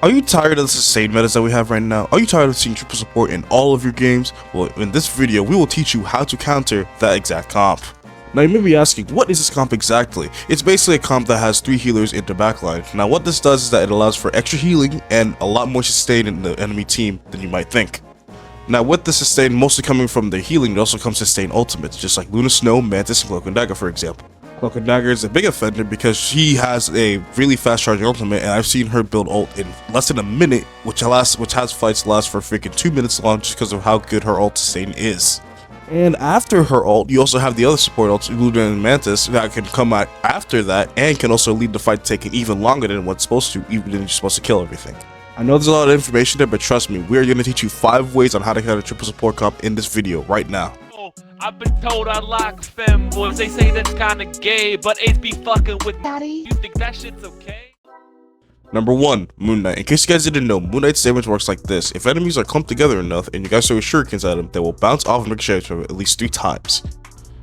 Are you tired of the sustain metas that we have right now? Are you tired of seeing triple support in all of your games? Well, in this video, we will teach you how to counter that exact comp. Now you may be asking, what is this comp exactly? It's basically a comp that has 3 healers in the backline. Now what this does is that it allows for extra healing and a lot more sustain in the enemy team than you might think. Now with the sustain mostly coming from the healing, it also comes sustain ultimates, just like Luna Snow, Mantis, and Cloak and Dagger for example. Cloak and Dagger is a big offender because she has a really fast charging ultimate, and I've seen her build ult in less than a minute, which has fights last for freaking 2 minutes long just because of how good her ult sustain is. And after her ult, you also have the other support ults, Luna and Mantis, that can come out after that and can also lead the fight to taking even longer than what's supposed to, even when you're supposed to kill everything. I know there's a lot of information there, but trust me, we are going to teach you 5 ways on how to counter triple support comp in this video right now. I've been told I like femboys. They say that's kinda gay, but it's be fucking with Daddy. You think that shit's okay? Number 1, Moon Knight. In case you guys didn't know, Moon Knight's damage works like this. If enemies are clumped together enough and you guys throw shurikens at them, they will bounce off and ricochet from it at least 3 times.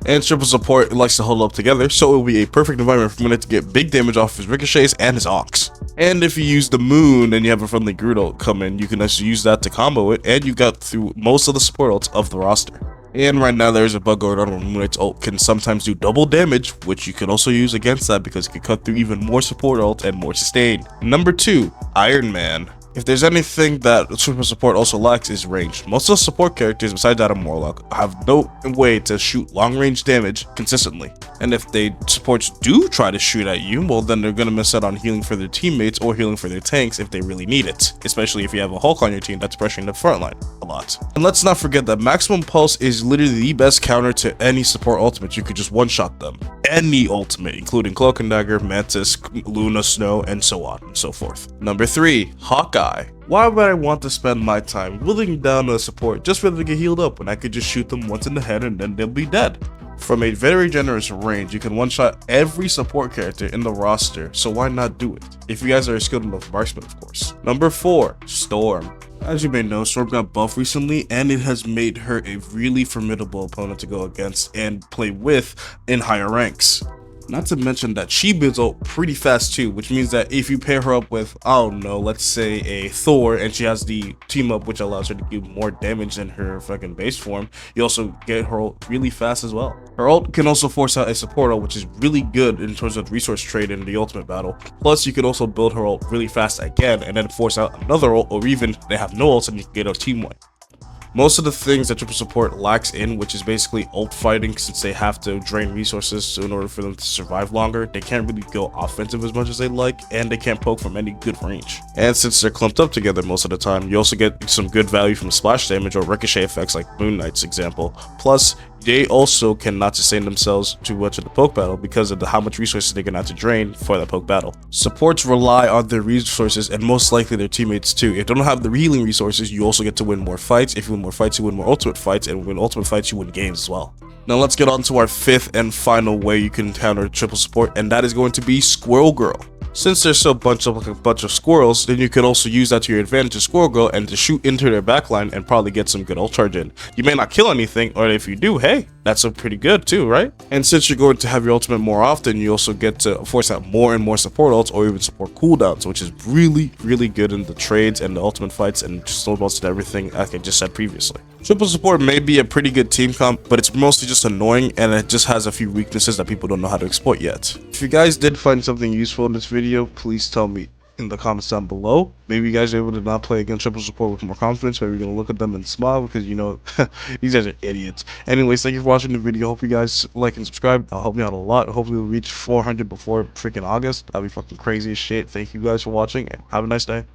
And triple support likes to hold up together, so it will be a perfect environment for Moon Knight to get big damage off his ricochets and his Ox. And if you use the Moon and you have a friendly Groot ult come in, you can actually use that to combo it, and you got through most of the support ults of the roster. And right now there's a bug going on where Moon Knight's ult can sometimes do double damage, which you can also use against that because it can cut through even more support ult and more sustain. Number 2, Iron Man. If there's anything that triple support also lacks is range. Most of the support characters besides Adam Warlock have no way to shoot long range damage consistently. And if they supports do try to shoot at you, well then they're gonna miss out on healing for their teammates or healing for their tanks if they really need it. Especially if you have a Hulk on your team that's pressuring the front line a lot. And let's not forget that Maximum Pulse is literally the best counter to any support ultimate. You could just one-shot them. Any ultimate, including Cloak and Dagger, Mantis, Luna, Snow, and so on and so forth. Number 3, Hawkeye. Why would I want to spend my time willing down a support just for them to get healed up when I could just shoot them once in the head and then they'll be dead? From a very generous range, you can one-shot every support character in the roster, so why not do it? If you guys are skilled enough marksman, of course. Number 4, Storm. As you may know, Storm got buffed recently, and it has made her a really formidable opponent to go against and play with in higher ranks. Not to mention that she builds ult pretty fast too, which means that if you pair her up with, I don't know, let's say a Thor, and she has the team up which allows her to do more damage than her fucking base form, you also get her ult really fast as well. Her ult can also force out a support ult, which is really good in terms of resource trade in the ultimate battle. Plus, you can also build her ult really fast again and then force out another ult, or even they have no ults and you can get a team wipe. Most of the things that triple support lacks in, which is basically ult fighting, since they have to drain resources in order for them to survive longer, they can't really go offensive as much as they like, and they can't poke from any good range. And since they're clumped up together most of the time, you also get some good value from splash damage or ricochet effects like Moon Knight's example. Plus, they also cannot sustain themselves too much in the poke battle because of how much resources they're gonna have to drain for that poke battle. Supports rely on their resources and most likely their teammates too. If they don't have the healing resources, you also get to win more fights. If you win more fights, you win more ultimate fights, and win ultimate fights, you win games as well. Now let's get on to our 5th and final way you can counter triple support, and that is going to be Squirrel Girl. Since they're so bunched up like a bunch of squirrels, then you could also use that to your advantage as Squirrel Girl and to shoot into their backline and probably get some good ult charge in. You may not kill anything, or if you do, hey, that's a pretty good too, right? And since you're going to have your ultimate more often, you also get to force out more and more support ults or even support cooldowns, which is really, really good in the trades and the ultimate fights and just almost everything like I just said previously. Triple support may be a pretty good team comp, but it's mostly just annoying and it just has a few weaknesses that people don't know how to exploit yet. If you guys did find something useful in this video, please tell me in the comments down below. Maybe you guys are able to not play against triple support with more confidence. Maybe you're gonna look at them and smile because you know these guys are idiots. Anyways, thank you for watching the video. Hope you guys like and subscribe. That'll help me out a lot. Hopefully we'll reach 400 before freaking August. That'll be fucking crazy as shit. Thank you guys for watching and have a nice day.